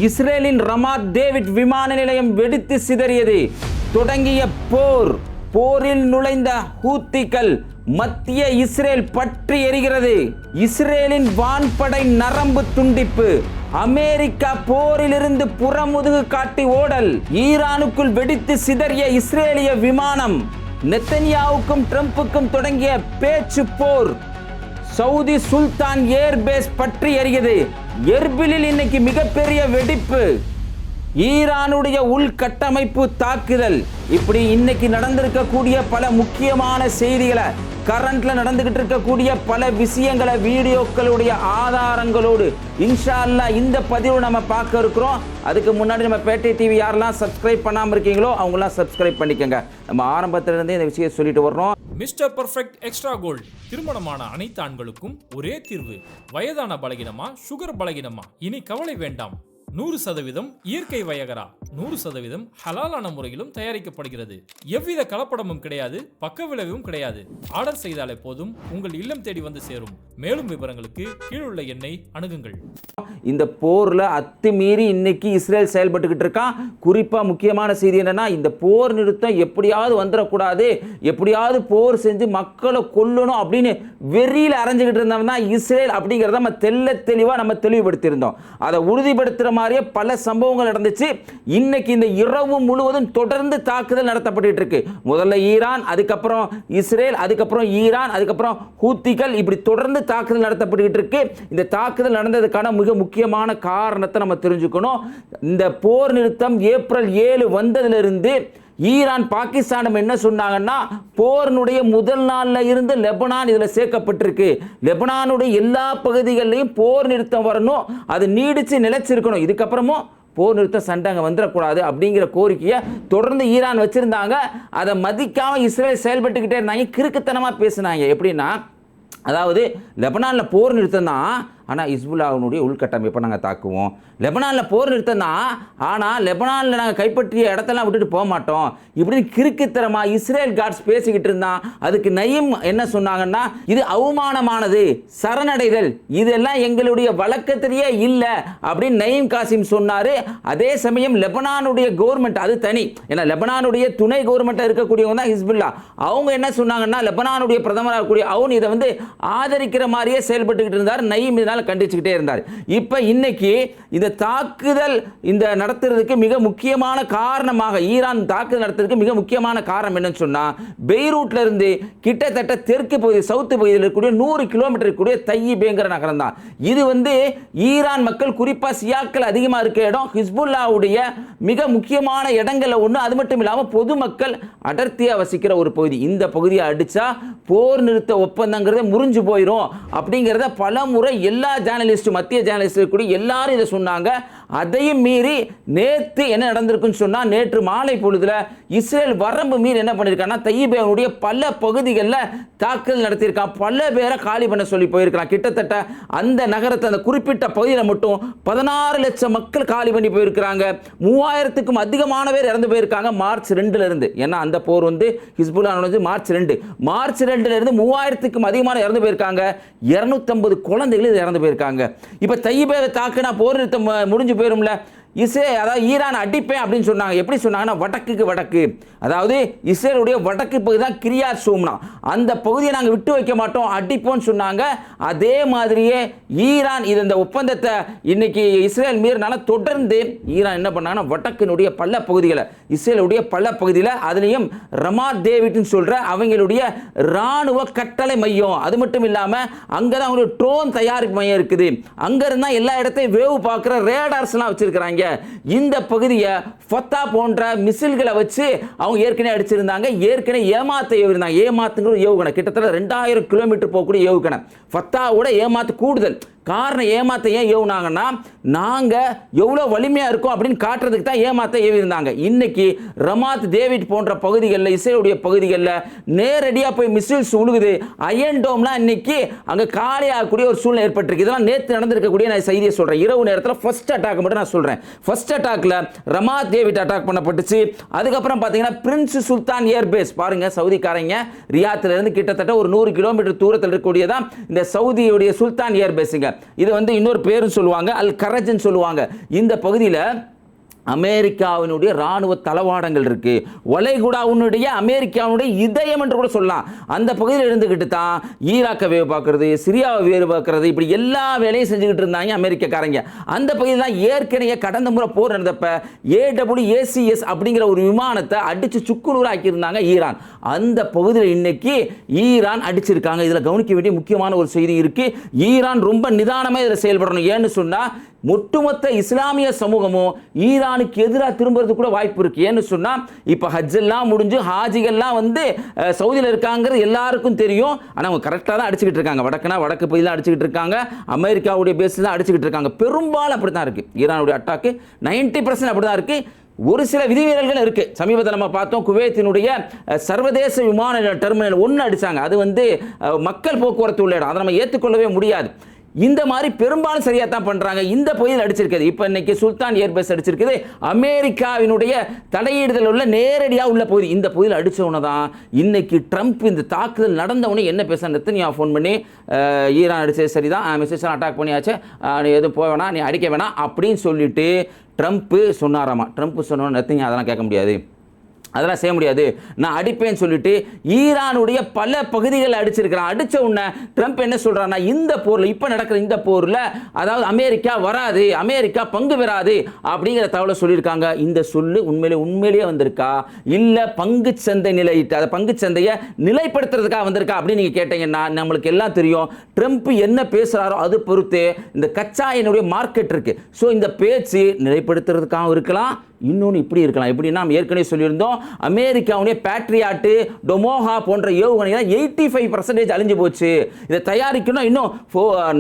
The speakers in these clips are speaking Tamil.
இஸ்ரேலின் ரமாத் டேவிட் விமான நிலையம் வெடித்து சிதறியது. தொடங்கிய போரில் நுழைந்த ஹூத்திகள் மத்திய இஸ்ரேல் பற்றி எரிகிறது. இஸ்ரேலின் வான்படை நரம்பு துண்டிப்பு. அமெரிக்கா போரிலிருந்து புறமுதுகு காட்டி ஓடல். ஈரானுக்குள் வெடித்து சிதறிய இஸ்ரேலிய விமானம். நெத்தன்யாவுக்கும் ட்ரம்புக்கும் தொடங்கிய பேச்சு போர். சவுதி சுல்தான் ஏர்பேஸ் பற்றி எரிகிறது. எர்பிலில் இன்னைக்கு மிகப்பெரிய வெடிப்பு. ஈரானுடைய உள்கட்டமைப்பு தாக்குதல். இப்படி இன்னைக்கு நடந்திருக்கக்கூடிய பல முக்கியமான செய்திகளை, கரண்ட்ல நடந்துகிட்டு இருக்கக்கூடிய பல விஷயங்களை வீடியோக்களுடைய ஆதாரங்களோடு இன்ஷா அல்லாஹ் இந்த பதிவு நம்ம பார்க்க இருக்கிறோம். அதுக்கு முன்னாடி நம்ம பேட்டை டிவி யாரெல்லாம் சப்ஸ்கிரைப் பண்ணாமல் இருக்கீங்களோ அவங்களாம் சப்ஸ்கிரைப் பண்ணிக்கோங்க. நம்ம ஆரம்பத்திலிருந்தே இந்த விஷயம் சொல்லிட்டு வர்றோம். Mister perfect extra gold. திருமணமான அனைத்து ஆண்களுக்கும் ஒரே தீர்வு. வயதான பலகினமா, சுகர் பலகினமா, இனி கவலை வேண்டாம். 100% இயற்கை வயகரா, 100% ஹலாலான முறையிலும் தயாரிக்கப்படுகிறது. எவ்வித கலப்படமும் கிடையாது, பக்க விளைவும் கிடையாது. ஆர்டர் செய்தாலே போதும், உங்கள் இல்லம் தேடி வந்து சேரும். மேலும் விவரங்களுக்கு கீழுள்ள எண்ணை அணுகுங்கள். இந்த போர்ல அத்துமீறி இன்னைக்கு இஸ்ரேல் செயல்பட்டுக்கிட்டு இருக்கான். குறிப்பா முக்கியமான செய்தி என்னன்னா, இந்த போர் நிறுத்தம் எப்படியாவது வந்துடக்கூடாது, எப்படியாவது போர் செஞ்சு மக்களை கொல்லணும் அப்படின்னு வெறியில் அரைஞ்சுக்கிட்டு இருந்தவன் தான் இஸ்ரேல் அப்படிங்கிறத நம்ம தெளிவா நம்ம தெளிவுபடுத்தியிருந்தோம். அதை உறுதிப்படுத்துற மாதிரியே பல சம்பவங்கள் நடந்துச்சு. இன்னைக்கு இந்த இரவு முழுவதும் தொடர்ந்து தாக்குதல் நடத்தப்பட்டு இருக்கு. முதல்ல ஈரான், அதுக்கப்புறம் இஸ்ரேல், அதுக்கப்புறம் ஈரான், அதுக்கப்புறம் ஹூத்திகள், இப்படி தொடர்ந்து தாக்குதல் நடத்தப்பட்டு இருக்கு. இந்த தாக்குதல் நடந்ததுக்கான மிக முக்கியமான காரணத்தை நம்ம தெரிஞ்சுக்கணும். இந்த போர் நிறுத்தம் ஏப்ரல் 7 வந்ததிலிருந்து ஈரான் பாகிஸ்தானும் என்ன சொன்னாங்கன்னா, போரினுடைய முதல் நாளில் இருந்து லெபனான் இதில் சேர்க்கப்பட்டிருக்கு. லெபனானுடைய எல்லா பகுதிகளிலையும் போர் நிறுத்தம் வரணும், அது நீடிச்சு நிலைச்சிருக்கணும். இதுக்கப்புறமும் போர் நிறுத்த சண்டை அங்கே வந்துடக்கூடாது அப்படிங்கிற கோரிக்கையை தொடர்ந்து ஈரான் வச்சிருந்தாங்க. அதை மதிக்காமல் இஸ்ரேல் செயல்பட்டுக்கிட்டே இருந்தாங்க, கிறுக்குத்தனமாக பேசினாங்க. எப்படின்னா, அதாவது லெபனானில் போர் நிறுத்தம் தான், ஆனால் ஹிஸ்புல்லாவினுடைய உள்கட்டமைப்பை நாங்கள் தாக்குவோம். லெபனானில் போர் நிறுத்தம் தான், ஆனால் லெபனானில் நாங்கள் கைப்பற்றிய இடத்தெல்லாம் விட்டுட்டு போக மாட்டோம். இப்படின்னு கிறுக்குத்தரமாக இஸ்ரேல் காட்ஸ் பேசிக்கிட்டு இருந்தான். அதுக்கு நயீம் என்ன சொன்னாங்கன்னா, இது அவமானமானது, சரணடைதல், இதெல்லாம் எங்களுடைய வழக்கத்திலேயே இல்லை அப்படின்னு நயீம் காசிம் சொன்னார். அதே சமயம் லெபனானுடைய கவர்மெண்ட் அது தனி, ஏன்னா லெபனானுடைய துணை கவர்மெண்ட்டாக இருக்கக்கூடியவங்க தான் ஹிஸ்புல்லா. அவங்க என்ன சொன்னாங்கன்னா, லெபனானுடைய பிரதமராக இருக்கக்கூடிய அவன் இதை வந்து ஆதரிக்கிற மாதிரியே செயல்பட்டுக்கிட்டு இருந்தார். நயீம் இதனால் கண்டிச்சுக்கிட்டே இருந்தார். இப்ப இன்னைக்கு இந்த தாக்குதல் இந்த நடத்துறதுக்கு மிக முக்கியமான காரணமாக, ஈரான் தாக்குதல் நடத்துறதுக்கு மிக முக்கியமான காரணம் என்னன்னு சொன்னா, பெய்ரூட்ல இருந்து கிட்டத்தட்ட தெற்கு பகுதி, சவுத்து பகுதியில் இருக்கக்கூடிய 100 கிலோமீட்டர் கூடிய தையிபேங்கிற நகரம் தான். இது வந்து ஈரான் மக்கள், குறிப்பா சியாக்கள் அதிகமாக இருக்க இடம், ஹிஸ்புல்லாவுடைய மிக முக்கியமான இடங்கள்ல ஒன்று. அது மட்டும் இல்லாமல் பொதுமக்கள் அடர்த்தியா வசிக்கிற ஒரு பகுதி. இந்த பகுதியை அடிச்சா போர் நிறுத்த ஒப்பந்தங்கிறத முறிஞ்சு போயிடும் அப்படிங்கிறத பல முறை எல்லா ஜேர்னலிஸ்ட், மத்திய ஜேர்னலிஸ்ட் கூட எல்லாரும் இதை சொன்னாங்க. அதையும் மீறி நேற்று என்ன நடந்திருக்குன்னு சொன்னா, நேற்று மாலை பொழுதுல இஸ்ரேல் வரம்பு மீறி என்ன பண்ணிருக்கான்னா, தையிபேனுடைய பல பகுதிகளில் தாக்குதல் நடத்தியிருக்கான். பல பேரை காலி பண்ண சொல்லி போயிருக்கான். கிட்டத்தட்ட அந்த நகரத்தை, அந்த குறிப்பிட்ட பகுதியில் மட்டும் 16 லட்சம் மக்கள் காலி பண்ணி போயிருக்கிறாங்க. 3000க்கும் அதிகமான பேர் இறந்து போயிருக்காங்க மார்ச் 2ல இருந்து. ஏன்னா அந்த போர் வந்து ஹிஸ்புல்லா மார்ச் 2ல இருந்து 3000க்கும் அதிகமான இறந்து போயிருக்காங்க. 250 குழந்தைகள் இறந்து போயிருக்காங்க. இப்ப தையிபேவை தாக்குனா போர் நிறுத்தம் முடிஞ்சு போயிரும்ல. அதாவது ஈரான் அடிப்பேன் அப்படின்னு சொன்னாங்க. எப்படி சொன்னாங்கன்னா, வடக்குக்கு வடக்கு, அதாவது இஸ்ரேலுடைய வடக்கு பகுதி தான் கிரியாத் சோம்னா, அந்த பகுதியை நாங்கள் விட்டு வைக்க மாட்டோம், அடிப்போம்னு சொன்னாங்க. அதே மாதிரியே ஈரான் இந்த ஒப்பந்தத்தை இன்னைக்கு இஸ்ரேல் மீறினால தொடர்ந்து ஈரான் என்ன பண்ணாங்கன்னா, வடக்கினுடைய பல பகுதிகளை, இஸ்ரேலுடைய பல பகுதியில், அதுலேயும் ரமாத் டேவிட்னு சொல்ற அவங்களுடைய ராணுவ கட்டளை மையம், அது மட்டும் இல்லாமல் அங்கே தான் அவங்களுடைய ட்ரோன் தயாரிப்பு மையம் இருக்குது. அங்கே இருந்தால் எல்லா இடத்தையும் வேவு பார்க்குற ரேடார்ஸ்லாம் வச்சிருக்கிறாங்க. இந்த பகுதியை ஃபத்தா போன்ற மிசில்களை வச்சு அவங்க ஏற்கனவே அடிச்சிருந்தாங்க. ஏற்கனவே ஏமாத்த ஏவிருந்தாங்க. ஏமாத்துங்கிற ஏவுகணை கிட்டத்தட்ட 2000 கிலோமீட்டர் போகக்கூடிய ஏவுகணை. ஃபத்தாவோட ஏமாத்து கூடுதல். காரணம், ஏமாத்த ஏன் ஏவுனாங்கன்னா, நாங்கள் எவ்வளோ வலிமையாக இருக்கோம் அப்படின்னு காட்டுறதுக்கு தான் ஏமாத்த ஏவிருந்தாங்க. இன்னைக்கு ரமாத் டேவிட் போன்ற பகுதிகளில், இஸ்ரேலுடைய பகுதிகளில் நேரடியாக போய் மிசில்ஸ் உழுகுது. அயன் டோம்லாம் இன்னைக்கு அங்கே காலியாகக்கூடிய ஒரு சூழ்நிலை ஏற்பட்டிருக்கு. இதெல்லாம் நேற்று நடந்திருக்கக்கூடிய நான் செய்தியை சொல்கிறேன். இரவு நேரத்தில் ஃபர்ஸ்ட் அட்டாக் மட்டும் நான் சொல்கிறேன். ஃபர்ஸ்ட் அட்டாக்ல ரமாத் டேவிட் அட்டாக் பண்ணப்பட்டுச்சு. அதுக்கப்புறம் பார்த்தீங்கன்னா பிரின்ஸ் சுல்தான் ஏர்பேஸ் பாருங்க, சவுதிக்காரங்க ரியாத்ல இருந்து கிட்டத்தட்ட ஒரு 100 கிலோமீட்டர் தூரத்தில் இருக்கக்கூடியதான் இந்த சவுதியுடைய சுல்தான் ஏர்பேஸுங்க. இது வந்து இன்னொரு பேரும் சொல்லுவாங்க, அல் கரஜ்னு சொல்லுவாங்க. இந்த பகுதியில் அமெரிக்காவினுடைய ராணுவ தளவாடங்கள் இருக்கு. வளைகுடாவுடைய அமெரிக்காவுடைய இதயம் என்று கூட சொல்லலாம். அந்த பகுதியில் இருந்துகிட்டு தான் ஈராக்கை வேவு பார்க்கறது, சிரியாவை வேவு பார்க்கறது, இப்படி எல்லா வேலையும் செஞ்சுக்கிட்டு இருந்தாங்க அமெரிக்காக்காரங்க. அந்த பகுதியில் தான் ஏற்கனவே கடந்த முறை போர் நடந்தப்ப AWACS அப்படிங்கிற ஒரு விமானத்தை அடிச்சு சுக்குநூறு ஆக்கியிருந்தாங்க ஈரான். அந்த பகுதியில் இன்னைக்கு ஈரான் அடிச்சிருக்காங்க. இதில் கவனிக்க வேண்டிய முக்கியமான ஒரு செய்தி இருக்கு. ஈரான் ரொம்ப நிதானமாக இதில் செயல்படணும். ஏன்னு சொன்னா ஒட்டுமொத்த இஸ்லாமிய சமூகமும் ஈரானுக்கு எதிராக திரும்புறது கூட வாய்ப்பு இருக்கு. ஏன்னு சொன்னா இப்ப ஹஜ் எல்லாம் முடிஞ்சு ஹாஜிகள்லாம் வந்து சவுதியில் இருக்காங்கிறது எல்லாருக்கும் தெரியும். ஆனால் அவங்க கரெக்டாக தான் அடிச்சுக்கிட்டு இருக்காங்க. வடக்கு பகுதியில் அடிச்சுக்கிட்டு இருக்காங்க, அமெரிக்காவுடைய பேஸ் தான் அடிச்சுக்கிட்டு இருக்காங்க. பெரும்பாலும் அப்படி தான் இருக்கு. ஈரானுடைய அட்டாக்கு 90% அப்படி தான் இருக்கு. ஒரு சில விதிமீறல்கள் இருக்கு. சமீபத்தில் நம்ம பார்த்தோம், குவைத்தினுடைய சர்வதேச விமான டெர்மினல் 1 அடிச்சாங்க. அது வந்து மக்கள் போக்குவரத்து உள்ள இடம், அதை நம்ம ஏற்றுக்கொள்ளவே முடியாது. இந்த மாதிரி பெரும்பாலும் சரியா தான் பண்றாங்க. இந்த பகுதியில் அடிச்சிருக்குது. இப்போ இன்னைக்கு சுல்தான் ஏர்பேஸ் அடிச்சிருக்குது. அமெரிக்காவினுடைய தலையீடுதல் உள்ள நேரடியாக உள்ள பகுதி. இந்த பகுதியில் அடிச்சவன தான் இன்னைக்கு ட்ரம்ப் இந்த தாக்குதல் நடந்தவனே என்ன பேச நெத்தன்யாஹு ஃபோன் பண்ணி ஈரான் அடிச்சது சரிதான், மெசேஜ் அட்டாக் பண்ணியாச்சு, நீ எதுவும் போக வேணாம், நீ அடிக்க வேணாம் அப்படின்னு சொல்லிட்டு ட்ரம்ப் சொன்னாராமா. ட்ரம்ப் சொன்னோன்னு நெத்தன்யாஹு அதெல்லாம் கேட்க முடியாது, அதெல்லாம் செய்ய முடியாது, நான் அடிப்பேன்னு சொல்லிட்டு ஈரானுடைய பல பகுதிகளில் அடிச்சிருக்கிறான். அடிச்ச உடனே ட்ரம்ப் என்ன சொல்றான்னா, இந்த போரில் இப்போ நடக்கிற இந்த போரில் அதாவது அமெரிக்கா வராது, அமெரிக்கா பங்கு பெறாது அப்படிங்கிற தகவலை சொல்லியிருக்காங்க. இந்த சொல்லு உண்மையிலேயே வந்திருக்கா இல்லை பங்கு சந்தை நிலையிட்டு அதை பங்கு சந்தையை நிலைப்படுத்துறதுக்காக வந்திருக்கா அப்படின்னு நீங்கள் கேட்டீங்கன்னா நம்மளுக்கு எல்லாம் தெரியும். ட்ரம்ப் என்ன பேசுகிறாரோ அது பொறுத்து இந்த கச்சா எண்ணெயுடைய மார்க்கெட் இருக்கு. ஸோ இந்த பேச்சு நிலைப்படுத்துறதுக்காகவும் இருக்கலாம், இன்னொன்று இப்படி இருக்கலாம். எப்படின்னா நம்ம ஏற்கனவே சொல்லியிருந்தோம், அமெரிக்காவுடைய பேட்ரியாட்டு, டொமோஹா போன்ற ஏவுகணைகள் 85% அழிஞ்சு போச்சு. இதை தயாரிக்கணும் இன்னும்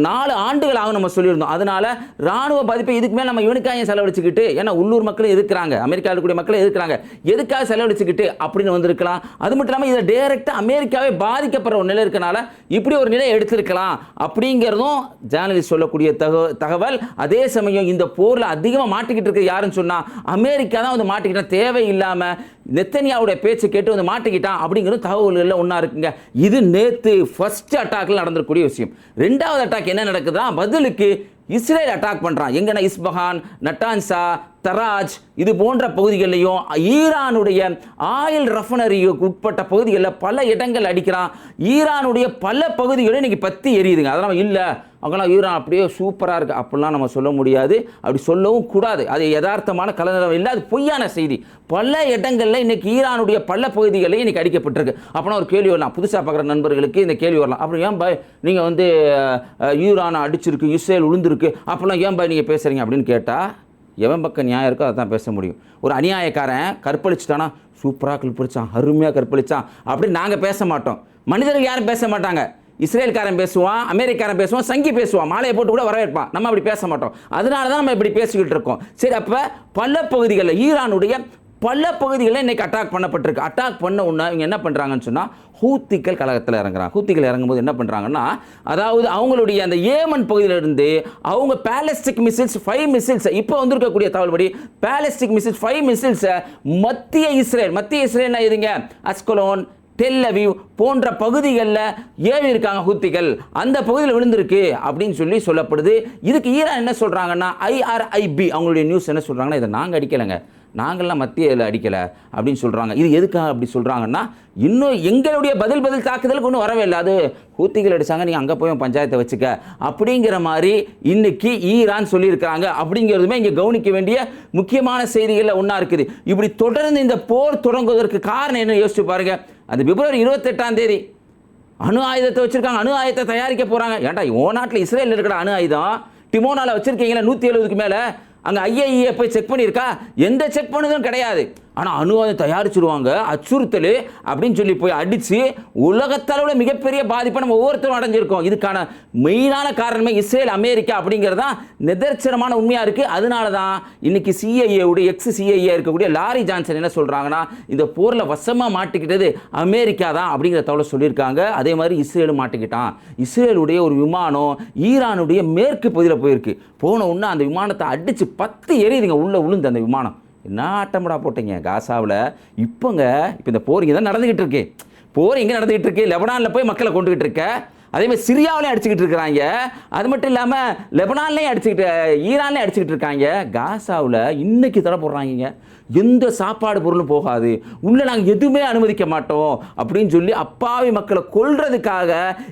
4 ஆண்டுகள் ஆகும் நம்ம சொல்லியிருந்தோம். அதனால ராணுவ பாதிப்பை இதுக்கு மேலே நம்ம இவனுக்காக செலவழிச்சுக்கிட்டு, ஏன்னா உள்ளூர் மக்களும் எதிர்க்கிறாங்க, அமெரிக்காவில் இருக்கக்கூடிய மக்களும் எதிர்க்கிறாங்க, எதுக்காக செலவழிச்சுக்கிட்டு அப்படின்னு வந்திருக்கலாம். அது மட்டும் இல்லாமல் இதை டைரக்டாக அமெரிக்காவே பாதிக்கப்படுற ஒரு நிலை இருக்கனால இப்படி ஒரு நிலை எடுத்திருக்கலாம் அப்படிங்கிறதும் ஜேர்னலிஸ்ட் சொல்லக்கூடிய தகவல். அதே சமயம் இந்த போரில் அதிகமாக மாட்டிக்கிட்டு இருக்க யாருன்னு சொன்னால் அமெரிக்கா தான் வந்து மாட்டிக்கிட்டான், தேவையில்லாமல் நெத்தன்யாவுடைய பேச்சு கேட்டு வந்து மாட்டிக்கிட்டான் அப்படிங்கிறது தகவல்கள் ஒன்றா இருக்குங்க. இது நேற்று ஃபர்ஸ்ட் அட்டாக்ல நடந்திருக்கக்கூடிய விஷயம். 2வது அட்டாக் என்ன நடக்குதா, பதிலுக்கு இஸ்ரேல் அட்டாக் பண்ணுறான். எங்கன்னா இஸ்பஹான், நட்டான்சா, தராஜ் இது போன்ற பகுதிகளிலையும் ஈரானுடைய ஆயில் ரெஃபைனரிக்கு உட்பட்ட பகுதிகளில் பல இடங்கள் அடிக்கிறான். ஈரானுடைய பல பகுதிகளும் இன்னைக்கு பற்றி எரியுதுங்க. அதெல்லாம் இல்லை அங்கெல்லாம் ஈரான் அப்படியே சூப்பராக இருக்குது அப்படிலாம் நம்ம சொல்ல முடியாது, அப்படி சொல்லவும் கூடாது. அது யதார்த்தமான கலந்துரம் இல்லை, அது பொய்யான செய்தி. பல இடங்களில் இன்னைக்கு ஈரானுடைய பல பகுதிகளில் இன்னைக்கு அடிக்கப்பட்டிருக்கு. அப்படின்னா ஒரு கேள்வி வரலாம், புதுசாக பார்க்குற நண்பர்களுக்கு இந்த கேள்வி வரலாம், அப்புறம் ஏன் பாய் நீங்கள் வந்து ஈரானை அடிச்சிருக்கு, இஸ்ரேல் உளுந்துருக்கு, அப்படிலாம் ஏன் பாய் நீங்கள் பேசுகிறீங்க அப்படின்னு கேட்டால் எவன் பக்கம் நியாயம் இருக்கோ அதை தான் பேச முடியும். ஒரு அநியாயக்காரன் கற்பழிச்சிட்டானா, சூப்பராக கற்பழிச்சான், அருமையாக கற்பழிச்சான் அப்படின்னு நாங்கள் பேச மாட்டோம். மனிதர்கள் யாரும் பேச மாட்டாங்க. இஸ்ரேல்காரன் பேசுவான், அமெரிக்காரன் பேசுவான், சங்கி பேசுவான், மாலையை போட்டு கூட வரவேற்பான். நம்ம அப்படி பேச மாட்டோம். அதனால தான் நம்ம இப்படி பேசிக்கிட்டு இருக்கோம். சரி, அப்போ பல பகுதிகளில் ஈரானுடைய பல பகுதிகளில் இன்னைக்கு அட்டாக் பண்ணப்பட்டிருக்கு. அட்டாக் பண்ண உடனே இவங்க என்ன பண்ணுறாங்கன்னு சொன்னால் ஹூத்திகள் கழகத்தில் இறங்குறாங்க. ஹூத்திகள் இறங்கும்போது என்ன பண்ணுறாங்கன்னா, அதாவது அவங்களுடைய அந்த ஏமன் பகுதியிலிருந்து அவங்க பேலஸ்டிக் மிசில்ஸ் 5 மிசில்ஸ் இப்போ வந்திருக்கக்கூடிய தகவல்படி பேலஸ்டிக் மிசில்ஸ் 5 மிசில்ஸை மத்திய இஸ்ரேல்னா எதுங்க, அஸ்கலோன், டெல் அவீவ் போன்ற பகுதிகளில் ஏவி இருக்காங்க ஹூத்திகள், அந்த பகுதியில் விழுந்திருக்கு அப்படின்னு சொல்லப்படுது. இதுக்கு ஈரான் என்ன சொல்கிறாங்கன்னா, IRIB அவங்களுடைய நியூஸ் என்ன சொல்கிறாங்கன்னா, இதை நாங்கள் அடிக்கலைங்க, நாங்கள்லாம் மத்தியில் அடிக்கலை அப்படின்னு சொல்கிறாங்க. இது எதுக்காக அப்படி சொல்கிறாங்கன்னா, இன்னும் எங்களுடைய பதில் தாக்குதலுக்கு ஒன்றும் வரவே இல்லை, அது ஹூத்திகள் அடித்தாங்க, நீங்கள் அங்கே போய் பஞ்சாயத்தை வச்சுக்க அப்படிங்கிற மாதிரி இன்னைக்கு ஈரான் சொல்லியிருக்கிறாங்க. அப்படிங்கிறதுமே இங்கே கவனிக்க வேண்டிய முக்கியமான செய்திகளில் ஒன்றா இருக்குது. இப்படி தொடர்ந்து இந்த போர் தொடங்குவதற்கு காரணம் என்ன யோசிச்சு பாருங்க. அந்த பிப்ரவரி 28ஆம் தேதி அணு ஆயுதத்தை வச்சுருக்காங்க, அணு ஆயுதத்தை தயாரிக்க போகிறாங்க. ஏன்டா ஓ நாட்டில் இஸ்ரேல் இருக்கிற அணு ஆயுதம் டிமோனாவில் வச்சுருக்கீங்களா 170க்கு மேலே, அங்கே IAEA போய் செக் பண்ணியிருக்கா? எந்த செக் பண்ணதும் கிடையாது. ஆனால் அணு ஆயுதம் தயாரிச்சிருவாங்க, அச்சுறுத்தல் அப்படின்னு சொல்லி போய் அடித்து உலகத்தளவில் மிகப்பெரிய பாதிப்பை நம்ம ஒவ்வொருத்தரும் அடைஞ்சிருக்கோம். இதுக்கான மெயினான காரணமே இஸ்ரேல் அமெரிக்கா அப்படிங்கிறது தான் நிதர்சனமான உண்மையாக இருக்குது. அதனால தான் இன்னைக்கு சிஐஏவுடைய சிஐஏ இருக்கக்கூடிய லாரி ஜான்சன் என்ன சொல்கிறாங்கன்னா, இந்த போரில் வசமாக மாட்டிக்கிட்டது அமெரிக்கா தான் அப்படிங்கிற தகவலை சொல்லியிருக்காங்க. அதே மாதிரி இஸ்ரேலும் மாட்டிக்கிட்டான். இஸ்ரேலுடைய ஒரு விமானம் ஈரானுடைய மேற்கு பகுதியில் போயிருக்கு. போன உடனே அந்த விமானத்தை அடித்து 10 எரியுதுங்க, உள்ளே விழுந்து அந்த விமானம். என்ன ஆட்டம்டா போட்டீங்க காசாவில். இப்போ இந்த போர் இங்கே தான் நடந்துக்கிட்டு இருக்கு. போர் எங்கே நடந்துக்கிட்டு இருக்கு? லெபனானில் போய் மக்களை கொண்டுகிட்டு இருக்க. அதேமாதிரி சிரியாவிலையும் அடிச்சுக்கிட்டு இருக்கிறாங்க. அது மட்டும் இல்லாமல் லெபனான்லேயும் ஈரான்லேயும் அடிச்சுக்கிட்டு இருக்காங்க. காசாவில் இன்னைக்கு தடை போடுறாங்க, எந்த சாப்பாடு பொருளும் போகாது, உள்ளே நாங்கள் எதுவுமே அனுமதிக்க மாட்டோம் அப்படின்னு சொல்லி அப்பாவி மக்களை கொல்றதுக்காக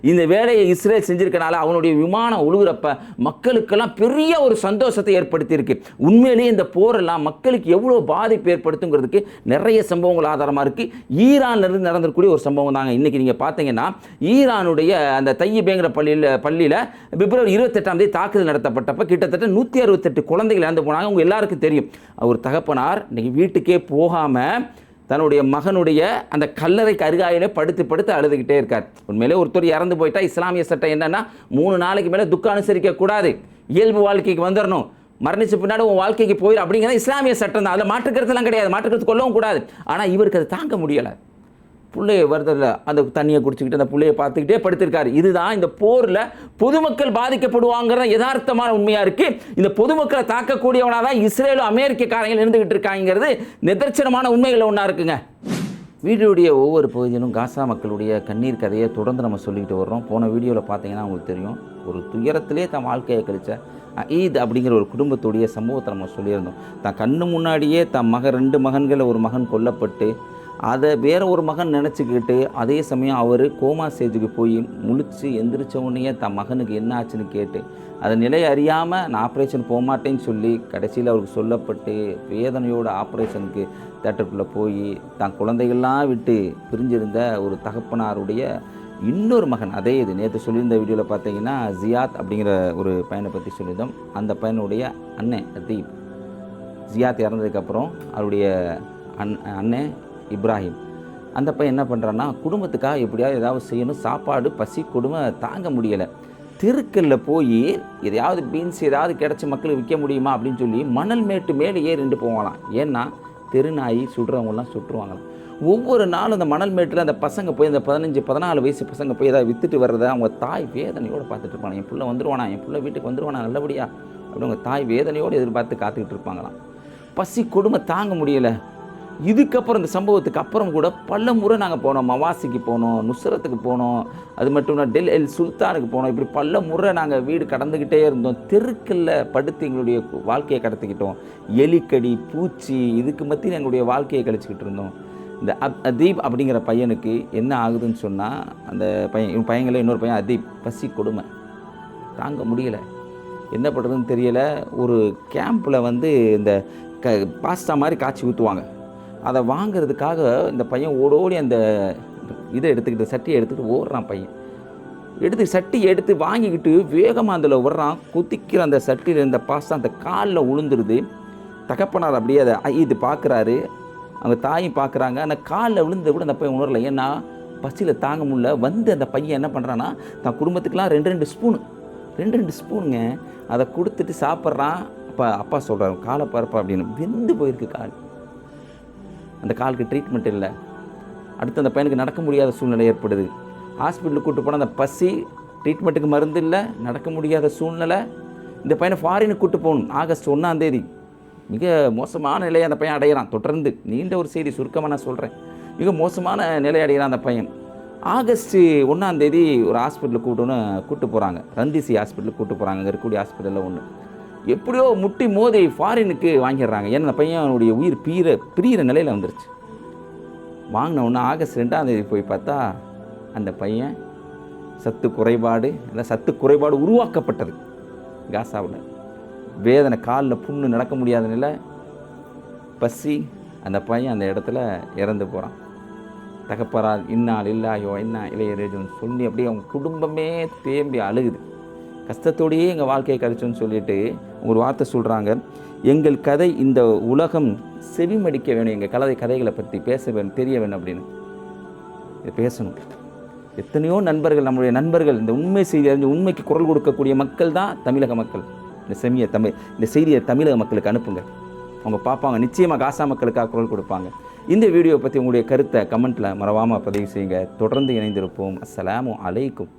இந்த வேலையை இஸ்ரேல் செஞ்சிருக்கனால அவனுடைய விமானம் உழுகுறப்ப மக்களுக்கெல்லாம் பெரிய ஒரு சந்தோஷத்தை ஏற்படுத்தியிருக்கு. உண்மையிலேயே இந்த போரெல்லாம் மக்களுக்கு எவ்வளோ பாதிப்பு ஏற்படுத்துங்கிறதுக்கு நிறைய சம்பவங்கள் ஆதாரமாக இருக்குது. ஈரான்லேருந்து நடந்திருக்கக்கூடிய ஒரு சம்பவம் தாங்க. இன்றைக்கி நீங்கள் பார்த்தீங்கன்னா ஈரானுடைய அந்த தையிபேங்கிற பள்ளியில் பிப்ரவரி 28ஆம் தேதி தாக்குதல் நடத்தப்பட்டப்ப கிட்டத்தட்ட 168 குழந்தைகள் இறந்து போனாங்க. அவங்க எல்லாருக்கும் தெரியும். அவர் தகப்பனார் இன்னைக்கு வீட்டுக்கே போகாமல் தன்னுடைய மகனுடைய அந்த கல்லறைக்கு அருகாயிலே படுத்து அழுதுகிட்டே இருக்கார். உண்மையிலே ஒருத்தர் இறந்து போயிட்டா இஸ்லாமிய சட்டம் என்னன்னா 3 நாளைக்கு மேலே துக்கம் அனுசரிக்க கூடாது, இயல்பு வாழ்க்கைக்கு வந்துடணும், மரணிச்ச பின்னாடி உன் வாழ்க்கைக்கு போயிடும் அப்படிங்கிறது இஸ்லாமிய சட்டம் தான். அதில் மாற்றுக்கிறதுலாம் கிடையாது, மாற்றுக்கிறது கொல்லவும் கூடாது. ஆனால் இவருக்கு அதை தாங்க முடியலை. பிள்ளைய வருதில்ல, அந்த தண்ணியை குடிச்சிக்கிட்டு அந்த பிள்ளையை பார்த்துக்கிட்டே படுத்திருக்காரு. இதுதான் இந்த போரில் பொதுமக்கள் பாதிக்கப்படுவாங்கிற யதார்த்தமான உண்மையாக இருக்குது. இந்த பொதுமக்களை தாக்கக்கூடியவனாக தான் இஸ்ரேலும் அமெரிக்கக்காரங்கள் இருந்துகிட்டு இருக்காங்கிறது நிதர்சனமான உண்மைகள் ஒன்றா இருக்குங்க. வீடியோடைய ஒவ்வொரு பகுதியிலும் காசா மக்களுடைய கண்ணீர் கதையை தொடர்ந்து நம்ம சொல்லிக்கிட்டு வர்றோம். போன வீடியோவில் பார்த்தீங்கன்னா உங்களுக்கு தெரியும், ஒரு துயரத்திலே தன் வாழ்க்கையை கழிச்ச ஈத் அப்படிங்கிற ஒரு குடும்பத்துடைய சம்பவத்தை நம்ம சொல்லியிருந்தோம். தான் கண்ணு முன்னாடியே தன் 2 மகன்களை ஒரு மகன் கொல்லப்பட்டு அதை வேற ஒரு மகன் நினச்சிக்கிட்டு அதே சமயம் அவர் கோமா ஸ்டேஜுக்கு போய் முழிச்சு எந்திரிச்ச உடனே தன் மகனுக்கு என்ன ஆச்சுன்னு கேட்டு அதை நிலை அறியாமல் நான் ஆப்ரேஷன் போக மாட்டேன்னு சொல்லி கடைசியில் அவருக்கு சொல்லப்பட்டு வேதனையோட ஆப்ரேஷனுக்கு தேட்டருக்குள்ளே போய் தன் குழந்தைகள்லாம் விட்டு பிரிஞ்சிருந்த ஒரு தகப்பனாருடைய இன்னொரு மகன், அதே இது நேற்று சொல்லியிருந்த வீடியோவில் பார்த்தீங்கன்னா ஜியாத் அப்படிங்கிற ஒரு பையனை பற்றி சொல்லியிருந்தோம். அந்த பையனுடைய அண்ணன் அதீப், ஜியாத் இறந்ததுக்கப்புறம் அவருடைய அண்ணன் இப்ராஹிம், அந்த பையன் என்ன பண்ணுறான்னா குடும்பத்துக்காக எப்படியாவது ஏதாவது செய்யணும், சாப்பாடு பசி கொடுமை தாங்க முடியலை, தெருக்கல்ல போய் எதையாவது பீன்ஸ் ஏதாவது கிடச்சி மக்களுக்கு விற்க முடியுமா அப்படின்னு சொல்லி மணல் மேட்டு மேலே ஏறிண்டு போவாங்களாம். ஏன்னா தெருநாயி சுடுறவங்களாம் சுட்டுருவாங்களாம். ஒவ்வொரு நாளும் அந்த மணல் மேட்டில் அந்த பசங்க போய் அந்த 15-14 வயசு பசங்க போய் ஏதாவது விற்றுட்டு வர்றதை அவங்க தாய் வேதனையோடு பார்த்துட்டு இருப்பாங்க. என் பிள்ளை வந்துடுவானா, என் பிள்ளை வீட்டுக்கு வந்துடுவானா நல்லபடியா அப்படின்னு அவங்க தாய் வேதனையோடு எதிர்பார்த்து காத்துக்கிட்டு இருப்பாங்களாம். பசி கொடுமை தாங்க முடியலை. இதுக்கப்புறம் இந்த சம்பவத்துக்கு அப்புறம் கூட பல முறை நாங்கள் போனோம், மவாசிக்கு போனோம், நுஸ்ரத்துக்கு போனோம், அது மட்டும் இல்லை டெல் எல் சுல்தானுக்கு போனோம். இப்படி பல முறை நாங்கள் வீடு கடந்துக்கிட்டே இருந்தோம். தெருக்கல்ல படுத்து எங்களுடைய வாழ்க்கையை கடத்திக்கிட்டோம். எலிக்கடி பூச்சி இதுக்கு மத்தியில் எங்களுடைய வாழ்க்கையை கழிச்சிக்கிட்டு இருந்தோம். இந்த அதீப் அப்படிங்கிற பையனுக்கு என்ன ஆகுதுன்னு சொன்னால், அந்த பையங்களே இன்னொரு பையன் அதீப் பசி கொடுமை தாங்க முடியலை, என்ன பண்ணுறதுன்னு தெரியலை. ஒரு கேம்பில் இந்த பாஸ்தா மாதிரி காய்ச்சி ஊற்றுவாங்க, அதை வாங்கிறதுக்காக இந்த பையன் ஓடோடி அந்த இதை எடுத்துக்கிட்டு சட்டியை எடுத்துக்கிட்டு ஓடுறான். பையன் சட்டியை எடுத்து வாங்கிக்கிட்டு வேகமாக அதில் வர்றான். குதிக்கிற அந்த சட்டியில் இருந்த பாஸ்தா அந்த காலில் உளுந்துருது. தகப்பனார் அப்படியே அதை இது பார்க்குறாரு, அவங்க தாயும் பார்க்குறாங்க. அந்த காலில் விழுந்ததை கூட அந்த பையன் உணரலை. ஏன்னா பசியில் தாங்க முடியல. அந்த பையன் என்ன பண்ணுறான்னா தான் குடும்பத்துக்கெலாம் 2 ஸ்பூனுங்க அதை கொடுத்துட்டு சாப்பிட்றான். அப்பா சொல்கிறாரு காலை பரப்பா அப்படின்னு. வெந்து போயிருக்கு கால். அந்த காலுக்கு ட்ரீட்மெண்ட் இல்லை. அடுத்து அந்த பையனுக்கு நடக்க முடியாத சூழ்நிலை ஏற்படுது. ஹாஸ்பிட்டலுக்கு கூப்பிட்டு போனால் அந்த பசி, ட்ரீட்மெண்ட்டுக்கு மருந்து இல்லை, நடக்க முடியாத சூழ்நிலை. இந்த பையனை ஃபாரினுக்கு கூப்பிட்டு போகணும். ஆகஸ்ட் 1ஆம் தேதி மிக மோசமான நிலையை அந்த பையன் அடைகிறான். தொடர்ந்து நீண்ட ஒரு செய்தி சுருக்கமாக நான் சொல்கிறேன். மிக மோசமான நிலை அடைகிறான் அந்த பையன். ஆகஸ்ட் 1ஆம் தேதி ஒரு ஹாஸ்பிட்டலுக்கு கூப்பிட்டு போகிறாங்க. ரந்திசி ஹாஸ்பிட்டலுக்கு கூப்பிட்டு போகிறாங்க. அங்கே இருக்கக்கூடிய ஹாஸ்பிட்டலில் ஒன்று எப்படியோ முட்டி மோதி ஃபாரினுக்கு வாங்கிடுறாங்க. ஏன்னா அந்த பையனுடைய உயிர் பிரியிற நிலையில் வந்துருச்சு. வாங்கின ஒன்று ஆகஸ்ட் 2ஆம் தேதி போய் பார்த்தா அந்த பையன் சத்து குறைபாடு உருவாக்கப்பட்டது. காசாவில் வேதனை, காலில் புண்ணு, நடக்க முடியாத நிலை, பசி. அந்த பையன் அந்த இடத்துல இறந்து போகிறான். தகப்பரால் இன்னால் இல்லாயோ இன்னா இளையரேஜுன்னு சொல்லி அப்படியே அவங்க குடும்பமே தேம்பி அழுகுது. கஷ்டத்தோடையே எங்கள் வாழ்க்கையை கழிச்சோன்னு சொல்லிட்டு ஒரு வார்த்தை சொல்கிறாங்க, எங்கள் கதை இந்த உலகம் செவிமடிக்க வேணும், எங்கள் கதைகளை பற்றி பேச வேணும், தெரிய வேணும் அப்படின்னு. இதை பேசணும். எத்தனையோ நண்பர்கள், நம்முடைய நண்பர்கள், இந்த உண்மை செய்தி அறிஞ்சு உண்மைக்கு குரல் கொடுக்கக்கூடிய மக்கள் தான் தமிழக மக்கள். இந்த செய்தியை தமிழக மக்களுக்கு அனுப்புங்க, அவங்க பார்ப்பாங்க, நிச்சயமாக காசா மக்களுக்காக குரல் கொடுப்பாங்க. இந்த வீடியோவை பற்றி உங்களுடைய கருத்தை கமெண்ட்டில் மறவாமல் பதிவு செய்யுங்க. தொடர்ந்து இணைந்திருப்போம். அஸ்ஸலாமு அலைக்கும்.